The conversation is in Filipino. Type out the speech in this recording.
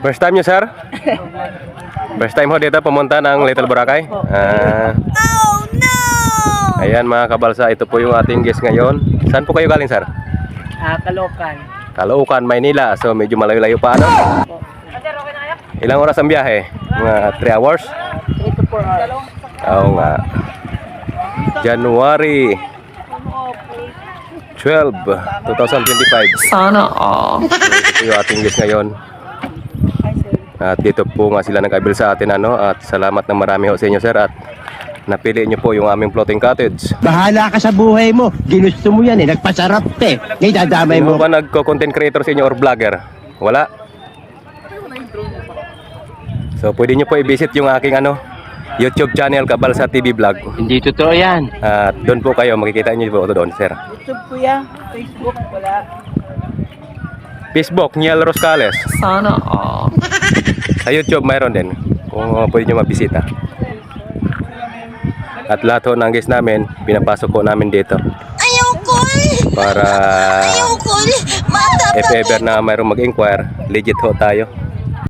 First time nyo, sir? First time ho dito pumunta ng Little Boracay? Oh no! Ayan mga kabalsa, ito po yung ating guest ngayon. Saan po kayo galing, sir? Caloocan. Caloocan, Maynila. So medyo malayo-layo pa, ano? Ilang oras ang biyahe? Mga 3 hours? 3 to 4 hours. Oo nga. January 12, 2025. Sana all. Ito yung ating guest ngayon. At dito po nga sila nag-abil sa atin, ano? At salamat ng marami ho sa inyo, sir. At napili nyo po yung aming floating cottage. Bahala ka sa buhay mo. Ginusto mo yan eh. Nagpasarap eh. Ngayon dadamay Sino mo. ba nagko-content creator sa inyo or vlogger? Wala? So pwede nyo po i-visit yung aking YouTube channel, Kabalsa TV Vlog. Hindi totoo yan. At doon po kayo, makikita nyo po doon, sir. YouTube kuya, Facebook wala. Facebook, Niel Roscales. Sana all. Sa YouTube mayroon din, kung pwede nyo mabisita. At lahat ho ng guest namin, pinapasok ko namin dito. Ayoko Para Ayoko Mata if ever na mayroong mag-inquire, legit ho tayo.